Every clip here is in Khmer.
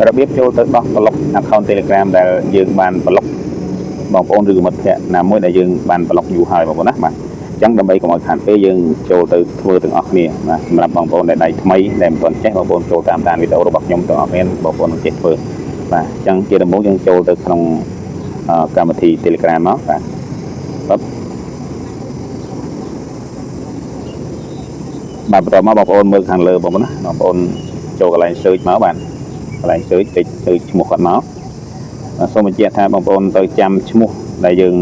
ระเบียบโจลตึกดอกบล็อกaccount Telegram ដែលយើងបានប្លុកបងប្អូនឬមិត្តភ័ក្តិណាមួយដែលយើងបានប្លុកយូរហើយបងប្អូនណាបាទអញ្ចឹងដើម្បីកុំឲ្យខាតពេលយើងចូលទៅធ្វើទាំងអស់គ្នាបាទសម្រាប់បងប្អូនដែលដៃថ្មីដែលមិនទាន់ចេះបងប្អូនចូលតាមដានវីដេអូរបស់ខ្ញុំទាំងអស់គ្នាបងប្អូននឹងចេះធ្វើបាទអញ្ចឹងជាដំបូងយើងចូលទៅក្នុងកម្មវិធី Telegram មកបាទបាទបន្តមកបងប្អូនមើលខាងលើបងប្អូនណាបងប្អូនចូលកន្លែង search មកបាទកន្លែង search តិច search ឈ្មោះគាត់មកសូមបញ្ជាក់ថាបងប្អូនទៅចាំឈ្មោះដែលយើង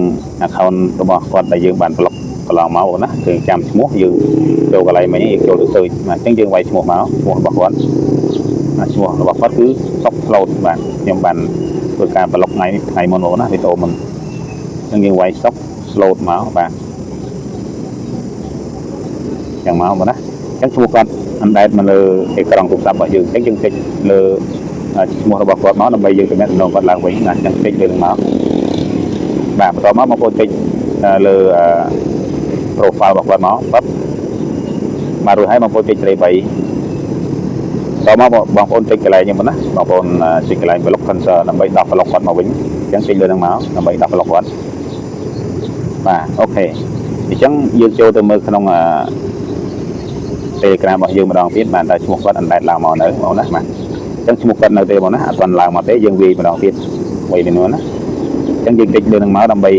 account របស់គាត់ដែលយើងបានប្លុកកន្លងមកបងណាយើងចាំឈ្មោះយើងចូលកន្លែងមិញយើងចូលទៅ search បាទអញ្ចឹងយើងវាយឈ្មោះមកឈ្មោះរបស់គាត់ឈ្មោះរបស់គាត់គឺ Sock Float បាទខ្ញុំបានធ្វើការប្លុកថ្ងៃមុនបងណាវីដេអូមុនអញ្ចឹងយើងវាយ Sock Float មកបាទយ៉ាងមកបងណាអញ្ចឹងឈ្មោះគាត់អណ្ដែតមកលើអេក្រង់ទូរស័ព្ទរបស់យើងអញ្ចឹងយើងចុចលើឈ្មោះរបស់គាត់មកដើម្បីយើងទំនាក់ទំនងគាត់ឡើងវិញណាអញ្ចឹងចុចលើនឹងមកបាទបន្តមកបងប្អូនចុចលើ profile របស់គាត់មកបាទរួចហើយបងប្អូនចុចជ្រេ3តមកបងប្អូនចុចកន្លែងនេះមកណាបងប្អូនចុចកន្លែង block cancel ដើម្បីដោះ block គាត់មកវិញអញ្ចឹងចុចលើនឹងមកដើម្បីដោះ block គាត់បាទអូខេអញ្ចឹងយើងចូលទៅមើលក្នុង Telegram របស់យើងម្ដងទៀតបានតែឈ្មោះគាត់អណ្ដែតឡើងមកនៅបងណាបាទអញ្ចឹងឈ្មោះគាត់នៅទេបងណាអត់ទាន់ឡើងមកទេយើងវាយម្ដងទៀតវាយទៅនោះណាអញ្ចឹងយើងចុចលើនឹងមកដើម្បី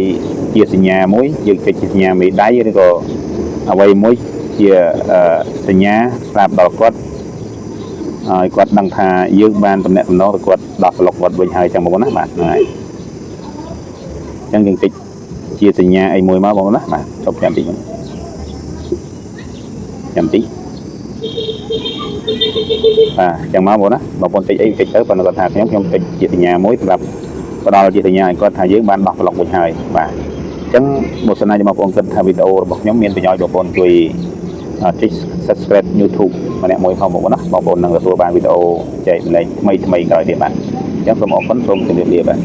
ជាសញ្ញាមួយយើងចុចជាសញ្ញាមេដៃឬក៏អ្វីមួយជាសញ្ញាប្រាប់ដល់គាត់ឲ្យគាត់ដឹងថាយើងបានតំណែងតំណងទៅគាត់ដោះប្លុកគាត់វិញហើយចឹងបងណាបាទហ្នឹងហើយអញ្ចឹងយើងចុចជាសញ្ញាអីមួយមកបងណាបាទចុចចាំតិចចាំតិចបាទចឹងមកបងណាបងប្អូនចុចអីចុចទៅប៉ុន្តែគាត់ថាខ្ញុំចុចជាសញ្ញាមួយសម្រាប់ផ្ដល់ជាសញ្ញាឲ្យគាត់ថាយើងបានដោះប្លុកវិញហើយបាទអញ្ចឹងបើសិនណាបងប្អូនគិតថាវីដេអូរបស់ខ្ញុំមានប្រយោជន៍បងប្អូនជួយចុច subscribe YouTube ម្នាក់មួយផងបងប្អូនណាបងប្អូននឹងទទួលបានវីដេអូចែកម្លែកថ្មីក្រោយទៀតបាទអញ្ចឹងសូមអរគុណសូមជម្រាបលាបាទ